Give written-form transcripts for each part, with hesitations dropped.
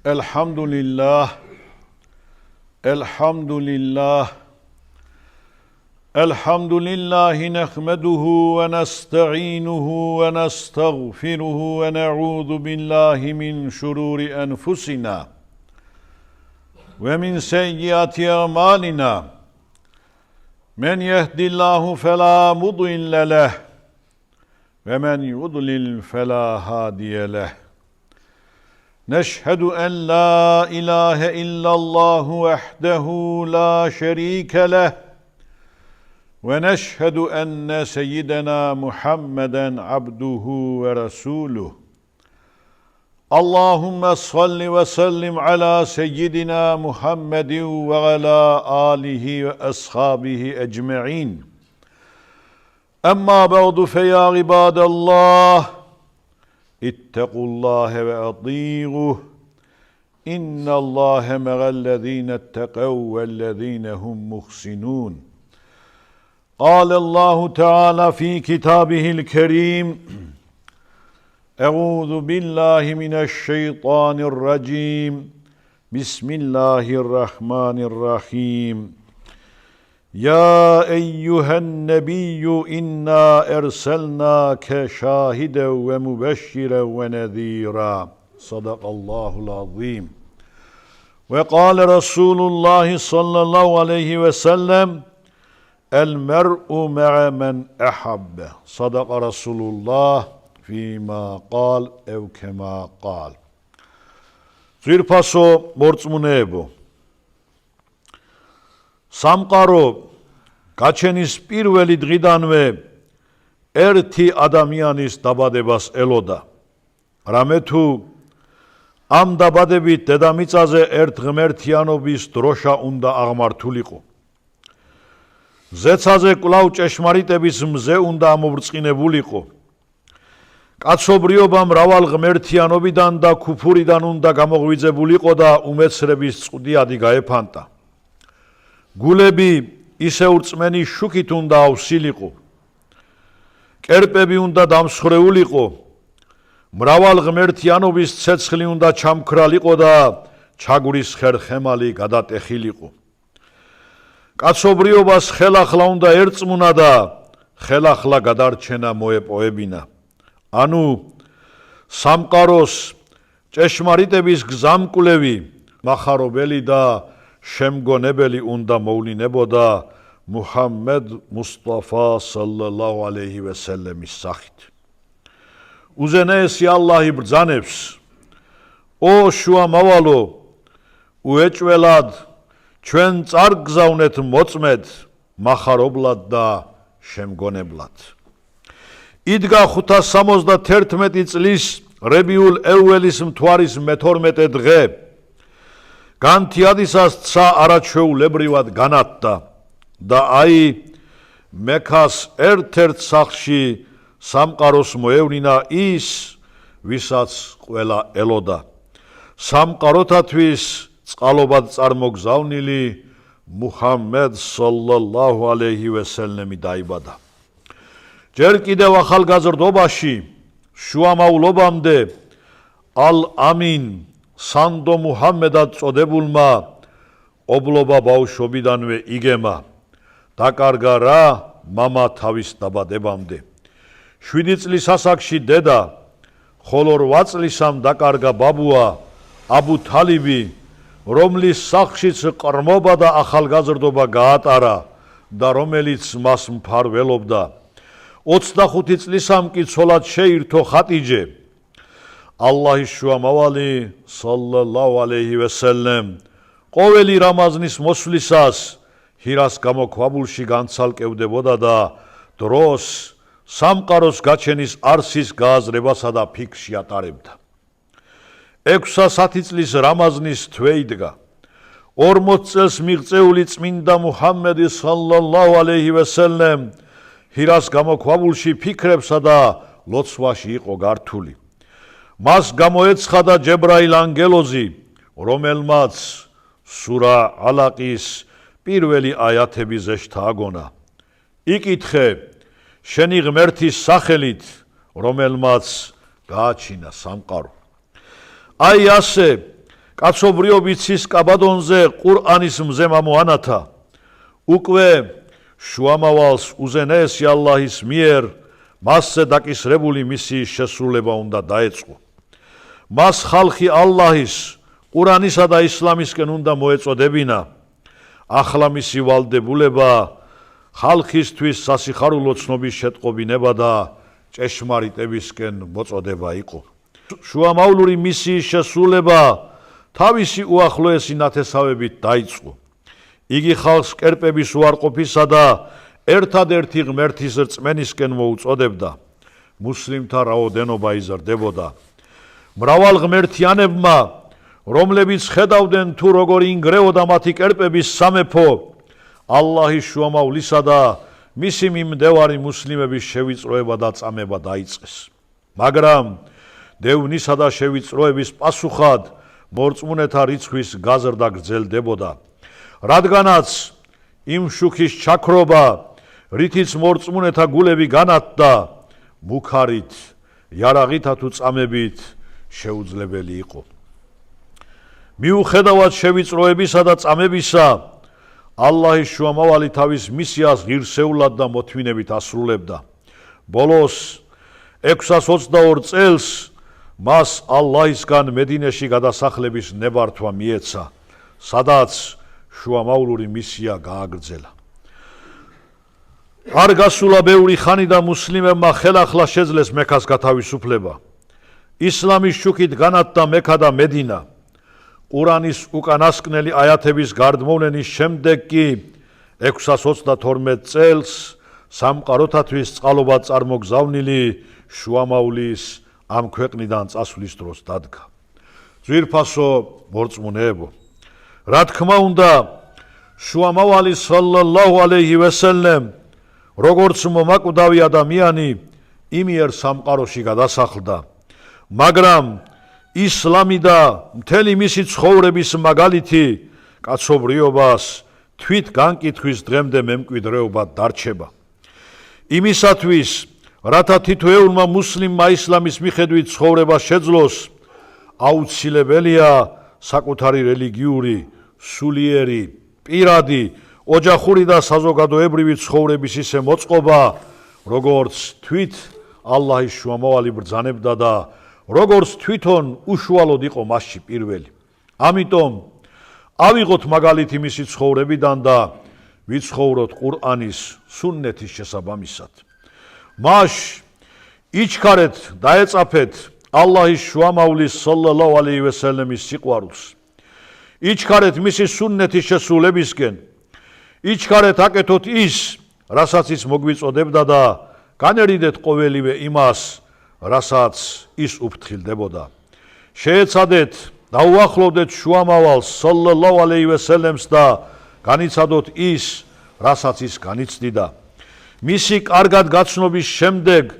الحمد لله الحمد لله الحمد لله نحمده ونستعينه ونستغفره ونعوذ بالله من شرور أنفسنا ومن سيئات أعمالنا من يهد الله فلا مضل له ومن يضلل فلا هادي له نشهد أن لا إله إلا الله وحده لا شريك له ونشهد أن سيدنا محمدا عبده ورسوله اللهم صل وسلم على سيدنا محمد وعلى آله وأصحابه أجمعين أما بعد فيا عباد الله اتقوا الله وأطيعوه إن الله مع الذين اتقوا والذين هم محسنون قال الله تعالى في كتابه الكريم أعوذ بالله من الشيطان الرجيم بسم الله الرحمن الرحيم يا أيها النبي إنا أرسلناك شاهدا ومبشرا ونذيرا صدق الله العظيم وقال رسول الله صلى الله عليه وسلم المرء مع من أحب صدق رسول الله فيما قال أو كما قال ძვირფასო მორწმუნეებო სამყარო გაჩენის პირველი დღიდანვე ერთი ადამიანის დაბადებას ელოდა რამე თუ ამ დაბადებით დედამიწაზე ერთ ღმერთიანობის დროშა უნდა აღმართულიყო ზეცაზე კვლავ ჭეშმარიტების მზე უნდა ამობრწყინებულიყო კაცობრიობა მრავალ ღმერთიანობიდან და ქუფურიდან უნდა გამოღვიძებულიყო და უმეცრების წყდიადი გაეფანტა გულები ისევ რწმენის შუქით უნდა ავსილიყო კერპები უნდა დამსხრეულიყო მრავალ ღმერთიანობის ცეცხლი უნდა ჩამქრალიყო და ჩაგვრის ხერხემალი გადატეხილიყო კაცობრიობას ხელახლა უნდა ერწმუნა და ხელახლა გადარჩენა მოეპოვებინა ანუ სამყაროს ჭეშმარიტების გზამკვლევი მახარებელი და შემგონებელი უნდა მოვლინებოდა მუჰამმედ მუსტაფა სალლალაჰუ ალეიჰი ვესელემის სახით უზენაესი ალლაჰი ბრძანებს ო შუამავალო უეჭველად ჩვენ წარგზავნეთ მოწმედ მახარებლად და შემგონებლად იდგა 571 წლის რებიულ ეუელის მთვარის მე-12 დღე განთიადისას ცა არაჩვეულებრივად განათდა და აი მექას ერთ-ერთ სახლში სამყაროს მოევლინა ის ვისაც ყველა ელოდა სამყაროთათვის წყალობად წარმოგზავნილი მუჰამმედ სალლალაჰუ ალეიჰი ვესელემი დაიბადა ჯერ კიდევ ახალგაზრდობაში შუამავლობამდე ალ-ამინ სანდო მუჰამმედად წოდებულმა ობლობა ბავშვობიდანვე იგემა დაკარგა რა მამა თავის დაბადებამდე 7 წლის ასაკში დედა ხოლო 8 წლისამ დაკარგა ბაბუა აბუ თალიბი რომლის სახლშიც ყრმობა და ახალგაზრდობა გაატარა და რომელიც მას მფარველობდა 25 წლისამ კი ცოლად შეირთო ხატიჯე ალლაჰის შუამავალი სალლალაჰუ ალეიჰი ვესელემ ყოველი რამაზნის მოსვლისას ჰირას გამოქვაბულში განცალკევდებოდა და დროს სამყაროს გაჩენის არსის გააზრებასა და ფიქრში ატარებდა 610 წლის რამაზნის თვე იდგა 40 წელს მიღწეული წმინდა მუჰამმედი სალლალაჰუ ალეიჰი ვესელემ ჰირას გამოქვაბულში ფიქრებსა და ლოცვაში იყო გართული მას გამოეცხადა ჯებრაილ ანგელოზი რომელმაც სურა ალაყის პირველი აიათები ზეშთა აგონა იკითხე შენი ღმერთის სახელით რომელმაც გააჩინა სამყარო აი ასე კაცობრიობის კაბადონზე ყურანის მზე მამოანათა უკვე შუამავალს უზენაესი ალლაჰის მიერ მასზე დაკისრებული მისიის შესრულება უნდა დაეწყო. მას ხალხი ალლაჰის, ყურანისა და ისლამისკენ უნდა მოეწოდებინა. ახლა მისი ვალდებულება ხალხისთვის სასიხარულო ცნობის შეტყობინება და ჭეშმარიტებისკენ მოწოდება იყო. შუამავლური მისიის შესრულება თავისი უახლოესი ნათესავებით დაიწყო. იგი ხალხს კერპების უარყოფისა და ერთადერთი ღმერთის რწმენისკენ მოუწოდებდა. მუსლიმთა რაოდენობა იზრდებოდა. მრავალღმერთიანებმა, რომლებიც ხედავდნენ თუ როგორ ინგრეოდა მათი კერპების სამეფო, ალლაჰის შუამავლისა და მისი მიმდევარი მუსლიმების შევიწროება და წამება დაიწყეს. მაგრამ დევნისა და შევიწროების პასუხად მორწმუნეთა რიცხვის გაზრდა გრძელდებოდა. რადგანაც იმ შუქის ჩაქრობა, რითიც მორწმუნეთა გულები განათდა, მუქარით, იარაღითა თუ წამებით შეუძლებელი იყო. მიუხედავად შევიწროებისა და წამებისა, ალლაჰის შუამავალი თავის მისიას ღირსეულად და მოთმინებით ასრულებდა. ბოლოს 622 წელს მას ალლაჰისგან მედინეში გადასახლების ნებართვა მიეცა, სადაც შუამავლური მისია გააგრძელა. არ გასულა ბევრი ხანი და მუსლიმებმა ხელახლა შეძლეს მექას გათავისუფლება. ისლამის შუქით განათდა მექა და მედინა. ყურანის უკანასკნელი აიათების გარდმოვლენის შემდეგ კი 622 წელს სამყაროთათვის წყალობად წარმოგზავნილი შუამავლის ამ ქვეყნიდან წასვლის დროს დადგა. ძვირფასო მორწმუნეებო, რა თქმა უნდა, შუამავალი სალლალლაჰუ ალეიჰი ვესელემ, როგორც მომაკვდავი ადამიანი, იმიერ სამყაროში გადასახლდა, მაგრამ ისლამი და მთელი მისი ცხოვრების მაგალითი კაცობრიობას თვით განკითხვის დღემდე მემკვიდრეობა დარჩება. იმისათვის, რათა თითოეულმა მუსლიმმა ისლამის მიხედვით ცხოვრება შეძლოს, აუცილებელია საკუთარი რელიგიური, სულიერი, პირადი, ოჯახური და საზოგადოებრივი ცხოვრების ისე მოწყობა, როგორც თვით ალლაჰის შუამავალი ბრძანებდა და როგორც თვითონ უშუალოდ იყო მასში პირველი. ამიტომ ავიღოთ მაგალითი მისი ცხოვრებიდან და ვიცხოვროთ ყურანის სუნნეთის შესაბამისად. მას იჩქარეთ, დაეწაფეთ ალლაჰის შუამავლის სალლალლაჰუ ალეიჰი ვესელემის სიყვარულს. იჩქარეთ მისი სუნნეთის შესრულებისკენ. იჩქარეთ აკეთოთ ის, რასაც ის მოგვიწოდებდა და განერიდეთ ყოველივე იმას, რასაც ის უფრთხილდებოდა. შეეცადეთ, დაუახლოვდეთ შუამავალს სალლალლაჰუ ალეიჰი ვესელემს და განიცადოთ ის, რასაც ის განიცდიდა. მისი კარგად გაცნობის შემდეგ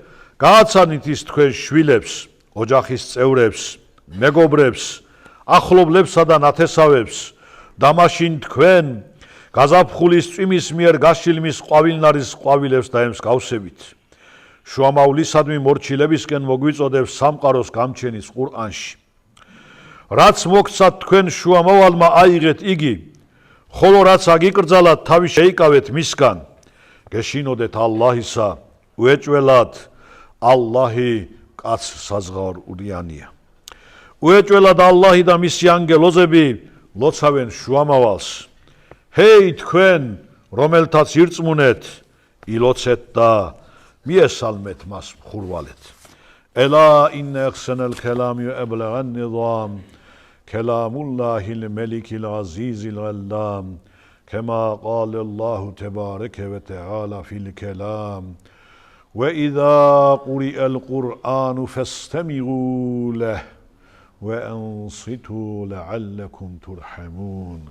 გააცანით ის თქვენ შვილებს, ოჯახის წევრებს, მეგობრებს, ახლობლებსა და ნათესავებს და მაშინ თქვენ გაზაფხულის წვიმის მიერ გაშილმის ყვავილნარის ყვავილებს დაემსგავსებით. შუამავლისადმი მორჩილებისკენ მოგვიწოდებს სამყაროს გამჩენის ყურანში. რაც მოგცათ თქვენ შუამავალმა აიღეთ იგი, ხოლო რაც აგიკრძალათ თავი შეიკავეთ მისგან. გეშინოდეთ ალლაჰისა, უეჭველად ალლაჰი კაც საზღაურიანია. უეჭველად ალლაჰი და მისი ანგელოზები ლოცავენ შუამავალს. ჰეი თქვენ, რომელთაც ირწმუნეთ, ილოცეთ და მიესალმეთ მას მხურვალეთ. ელა ინნა ახსანალ ქალამი აბლაღან ნიზამ ქალამულლაჰილ მელიქილ აზიზილ ღალლამ كما قال الله تبارك وتعالى في الكلام وإذا قرئ القرآن فاستمعوا له وأنصتوا لعلكم ترحمون